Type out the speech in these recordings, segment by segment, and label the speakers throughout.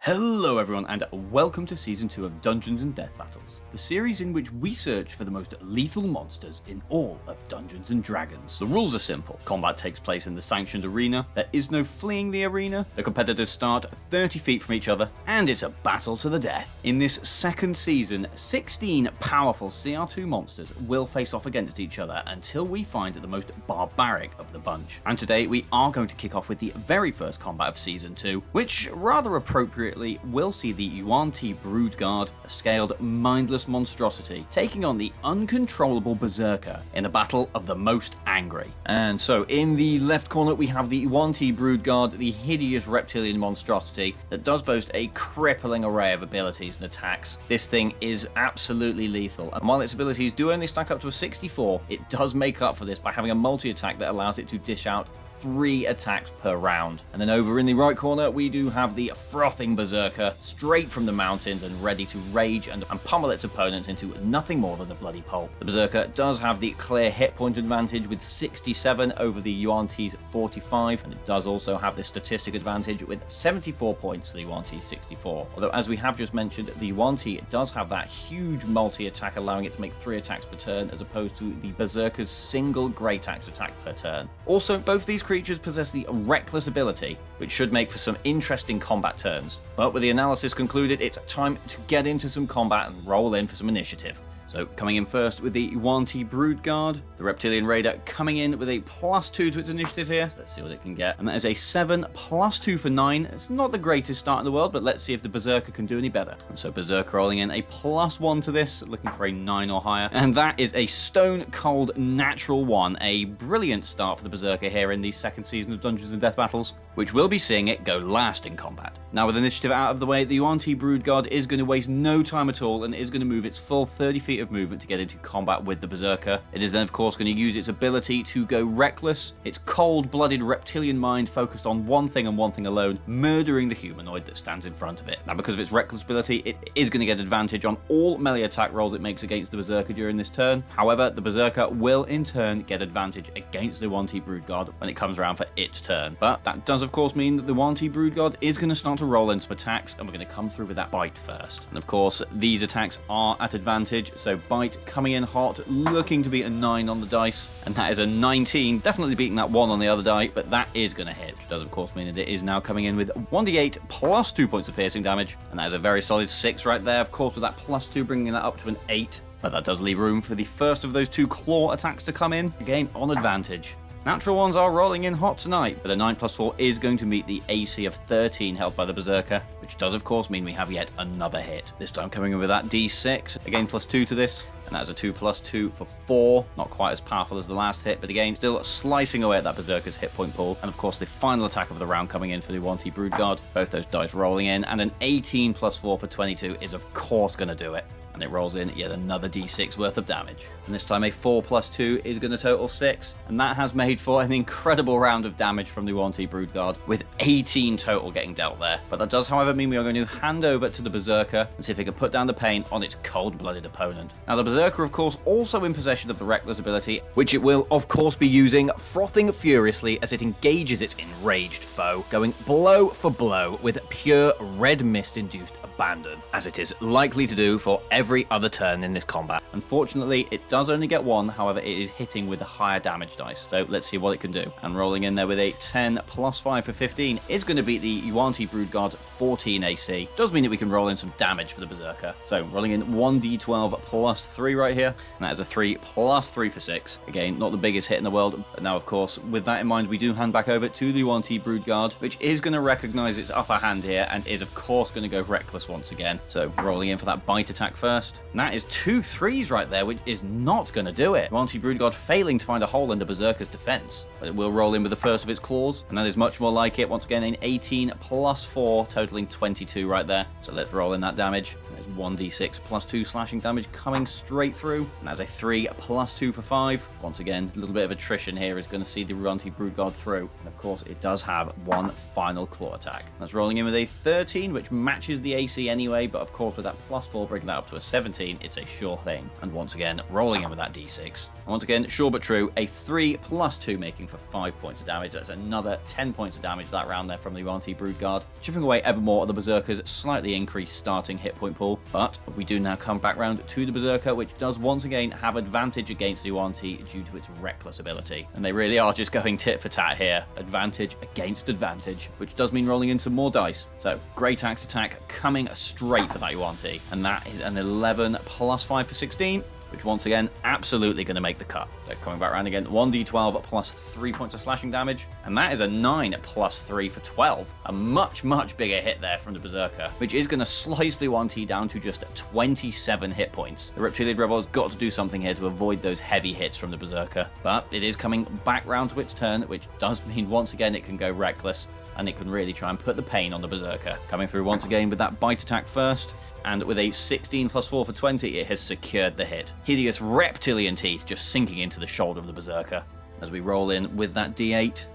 Speaker 1: Hello everyone and welcome to Season 2 of Dungeons & Death Battles, the series in which we search for the most lethal monsters in all of Dungeons & Dragons. The rules are simple. Combat takes place in the sanctioned arena, there is no fleeing the arena, the competitors start 30 feet from each other, and it's a battle to the death. In this second season, 16 powerful CR2 monsters will face off against each other until we find the most barbaric of the bunch. And today we are going to kick off with the very first combat of Season 2, which rather appropriately will see the Yuan-Ti Broodguard, a scaled mindless monstrosity, taking on the uncontrollable Berserker in a battle of the most angry. And so in the left corner we have the Yuan-Ti Broodguard, the hideous reptilian monstrosity that does boast a crippling array of abilities and attacks. This thing is absolutely lethal, and while its abilities do only stack up to a 64, it does make up for this by having a multi-attack that allows it to dish out 3 attacks per round. And then over in the right corner we do have the frothing Berserker, straight from the mountains and ready to rage and pummel its opponent into nothing more than a bloody pulp. The Berserker does have the clear hit point advantage with 67 over the Yuan-Ti's 45, and it does also have the statistic advantage with 74 points to the Yuan-Ti's 64. Although, as we have just mentioned, the Yuan-Ti does have that huge multi-attack, allowing it to make 3 attacks per turn, as opposed to the Berserker's single Great Axe attack per turn. Also, both these creatures possess the Reckless ability, which should make for some interesting combat turns. But with the analysis concluded, it's time to get into some combat and roll in for some initiative. So coming in first with the Yuan-Ti Broodguard, the Reptilian Raider coming in with a +2 to its initiative here. Let's see what it can get. And that is a 7 +2 for 9. It's not the greatest start in the world, but let's see if the Berserker can do any better. And so Berserker rolling in a +1 to this, looking for a 9 or higher. And that is a stone cold natural 1. A brilliant start for the Berserker here in the second season of Dungeons & Death Battles, which will be seeing it go last in combat. Now with initiative out of the way, the Yuan-Ti Broodguard is going to waste no time at all and is going to move its full 30 feet of movement to get into combat with the Berserker. It is then of course going to use its ability to go reckless, its cold-blooded reptilian mind focused on one thing and one thing alone, murdering the humanoid that stands in front of it. Now because of its reckless ability, it is going to get advantage on all melee attack rolls it makes against the Berserker during this turn. However, the Berserker will in turn get advantage against the Yuan-Ti Broodguard when it comes around for its turn. But that does of course mean that the Yuan-Ti Broodguard is going to start to roll in some attacks, and we're going to come through with that bite first. And of course these attacks are at advantage, so bite coming in hot, looking to beat a 9 on the dice, and that is a 19, definitely beating that 1 on the other die, but that is going to hit, which does of course mean that it is now coming in with 1d8 +2 points of piercing damage, and that is a very solid 6 right there, of course with that +2 bringing that up to an 8, but that does leave room for the first of those 2 claw attacks to come in, again on advantage. Natural ones are rolling in hot tonight, but a 9 + 4 is going to meet the AC of 13 held by the Berserker, which does of course mean we have yet another hit. This time coming in with that D6, again +2 to this, and that is a 2 + 2 for 4. Not quite as powerful as the last hit, but again, still slicing away at that Berserker's hit point pool. And of course, the final attack of the round coming in for the Yuan-Ti Broodguard. Both those dice rolling in, and an 18 + 4 for 22 is of course going to do it. And it rolls in yet another d6 worth of damage. And this time a 4 + 2 is going to total 6, and that has made for an incredible round of damage from the Yuan-Ti Broodguard, with 18 total getting dealt there. But that does however mean we are going to hand over to the Berserker and see if it can put down the pain on its cold-blooded opponent. Now the Berserker of course also in possession of the Reckless ability, which it will of course be using, frothing furiously as it engages its enraged foe, going blow for blow with pure red mist induced abandon, as it is likely to do for every other turn in this combat. Unfortunately, it does only get 1, however it is hitting with a higher damage dice, so let's see what it can do. And rolling in there with a 10 + 5 for 15 is going to beat the Yuan-Ti Broodguard's 14 AC. Does mean that we can roll in some damage for the Berserker. So rolling in 1d12 + 3 right here, and that is a 3 + 3 for 6. Again, not the biggest hit in the world, but now of course with that in mind we do hand back over to the Yuan-Ti Broodguard, which is going to recognize its upper hand here and is of course going to go reckless once again. So rolling in for that bite attack first. And that is 2 3s right there, which is not going to do it. Yuan-Ti Broodguard failing to find a hole in the Berserker's defense, but it will roll in with the first of its claws, and that is much more like it. Once again, an 18 + 4, totaling 22 right there. So let's roll in that damage. There's 1d6 +2 slashing damage coming straight through, and that's a 3 + 2 for 5. Once again, a little bit of attrition here is going to see the Yuan-Ti Broodguard through, and of course it does have one final claw attack. That's rolling in with a 13, which matches the AC anyway, but of course with that +4 bringing that up to a 17, it's a sure thing. And once again, rolling in with that d6. And once again, sure but true, a 3 plus 2 making for 5 points of damage. That's another 10 points of damage that round there from the Yuan-Ti Broodguard. Chipping away ever more at the Berserker's slightly increased starting hit point pool. But we do now come back round to the Berserker, which does once again have advantage against the Yuan-Ti due to its reckless ability. And they really are just going tit for tat here. Advantage against advantage, which does mean rolling in some more dice. So, Great Axe attack coming straight for that Yuan-Ti. And that is an 11 plus 5 for 16. Which once again, absolutely going to make the cut. So coming back around again, 1d12 plus 3 points of slashing damage. And that is a 9 plus 3 for 12. A much, much bigger hit there from the Berserker, which is going to slice the Yuan-Ti down to just 27 hit points. The Reptilian Rebel's got to do something here to avoid those heavy hits from the Berserker. But it is coming back round to its turn, which does mean once again it can go reckless. And it can really try and put the pain on the Berserker. Coming through once again with that bite attack first, and with a 16 plus 4 for 20, it has secured the hit. Hideous reptilian teeth just sinking into the shoulder of the Berserker. As we roll in with that d8,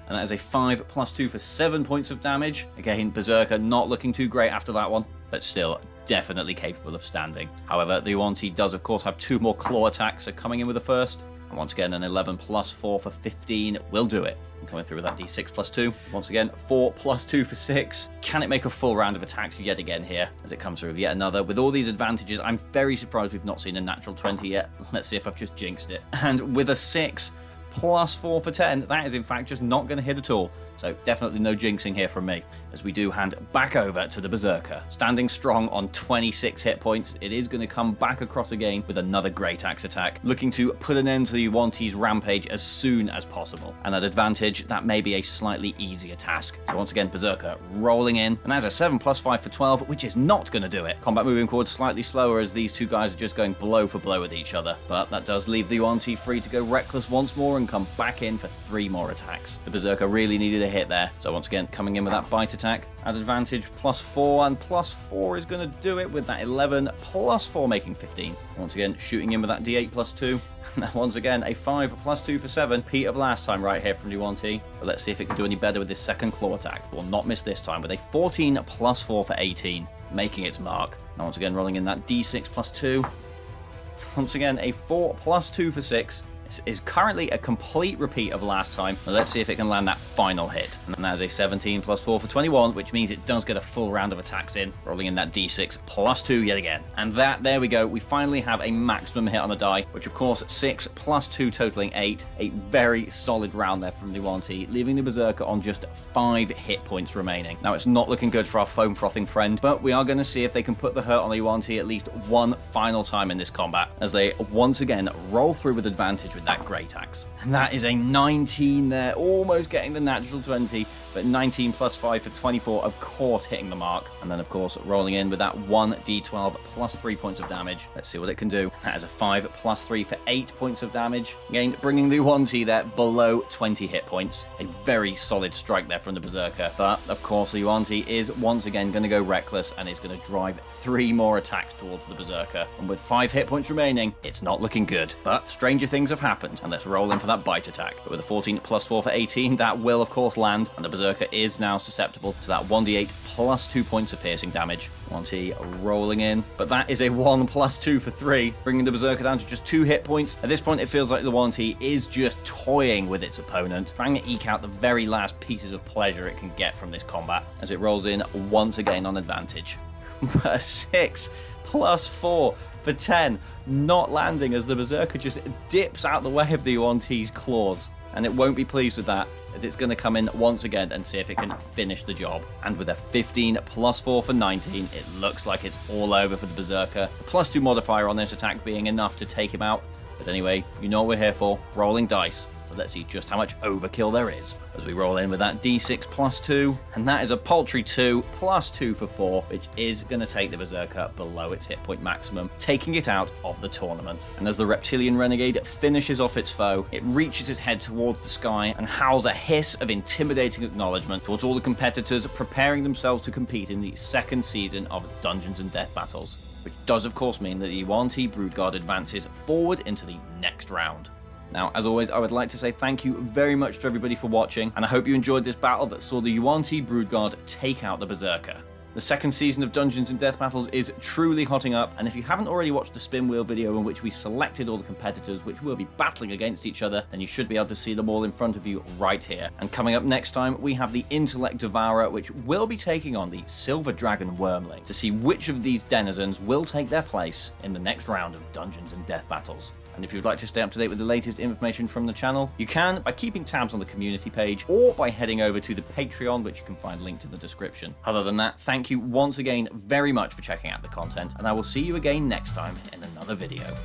Speaker 1: and that is a 5 plus 2 for 7 points of damage. Again, Berserker not looking too great after that one, but still definitely capable of standing. However, the Yuan-Ti does of course have 2 more claw attacks, so coming in with the first, and once again an 11 plus 4 for 15 will do it. Coming through with that d6 plus 2. Once again, 4 plus 2 for 6. Can it make a full round of attacks yet again here as it comes through with yet another? With all these advantages, I'm very surprised we've not seen a natural 20 yet. Let's see if I've just jinxed it. And with a 6 plus 4 for 10, that is in fact just not going to hit at all. So definitely no jinxing here from me, as we do hand back over to the Berserker. Standing strong on 26 hit points, it is going to come back across again with another Great Axe attack, looking to put an end to the Yuan-Ti's rampage as soon as possible. And at advantage, that may be a slightly easier task. So once again, Berserker rolling in, and that's a 7 plus 5 for 12, which is not going to do it. Combat moving forward slightly slower as these two guys are just going blow for blow with each other. But that does leave the Yuan-Ti free to go reckless once more and come back in for 3 more attacks. The Berserker really needed a hit there, so once again coming in with that bite attack at advantage, plus 4, and plus 4 is going to do it with that 11 plus 4 making 15. Once again shooting in with that d8 plus 2. Now once again a 5 plus 2 for 7, Pete of last time right here from Yuan-Ti. But let's see if it can do any better with this second claw attack. Will not miss this time with a 14 plus 4 for 18, making its mark. Now once again rolling in that d6 plus 2. Once again a 4 plus 2 for 6. Is currently a complete repeat of last time. Now let's see if it can land that final hit. And that is a 17 plus 4 for 21, which means it does get a full round of attacks in, rolling in that d6 plus 2 yet again. And that, there we go, we finally have a maximum hit on the die, which of course 6 plus 2 totaling 8. A very solid round there from the Yuan-Ti, leaving the Berserker on just 5 hit points remaining. Now it's not looking good for our foam frothing friend, but we are going to see if they can put the hurt on the Yuan-Ti at least one final time in this combat, as they once again roll through with advantage with that Great Axe. And that is a 19 there, almost getting the natural 20, but 19 plus 5 for 24, of course hitting the mark. And then of course rolling in with that 1d12 plus 3 points of damage. Let's see what it can do. That is a 5 plus 3 for 8 points of damage. Again, bringing the Yuan-Ti there below 20 hit points. A very solid strike there from the Berserker. But of course the Yuan-Ti is once again going to go reckless and is going to drive 3 more attacks towards the Berserker. And with 5 hit points remaining, it's not looking good. But stranger things have happened. And let's roll in for that bite attack. But with a 14 plus 4 for 18, that will of course land. And the Berserker is now susceptible to that 1d8 plus 2 points of piercing damage. Yuan-Ti rolling in, but that is a 1 plus 2 for 3, bringing the Berserker down to just 2 hit points. At this point, it feels like the Yuan-Ti is just toying with its opponent, trying to eke out the very last pieces of pleasure it can get from this combat, as it rolls in once again on advantage. A 6 plus 4 for 10, not landing as the Berserker just dips out the way of the Yuan-Ti's claws. And it won't be pleased with that, as it's going to come in once again and see if it can finish the job. And with a 15 plus 4 for 19, it looks like it's all over for the Berserker. The plus 2 modifier on this attack being enough to take him out. But anyway, you know what we're here for, rolling dice. So let's see just how much overkill there is. As we roll in with that d6 plus 2, and that is a paltry 2 plus 2 for 4, which is going to take the Berserker below its hit point maximum, taking it out of the tournament. And as the Reptilian Renegade finishes off its foe, it reaches its head towards the sky and howls a hiss of intimidating acknowledgement towards all the competitors preparing themselves to compete in the second season of Dungeons and Death Battles. Which does of course mean that the Yuan-Ti Broodguard advances forward into the next round. Now, as always, I would like to say thank you very much to everybody for watching, and I hope you enjoyed this battle that saw the Yuan-Ti Broodguard take out the Berserker. The second season of Dungeons and Death Battles is truly hotting up, and if you haven't already watched the spin wheel video in which we selected all the competitors which will be battling against each other, then you should be able to see them all in front of you right here. And coming up next time, we have the Intellect Devourer, which will be taking on the Silver Dragon Wormling, to see which of these denizens will take their place in the next round of Dungeons and Death Battles. And if you'd like to stay up to date with the latest information from the channel, you can by keeping tabs on the community page or by heading over to the Patreon, which you can find linked in the description. Other than that, thank you once again very much for checking out the content, and I will see you again next time in another video.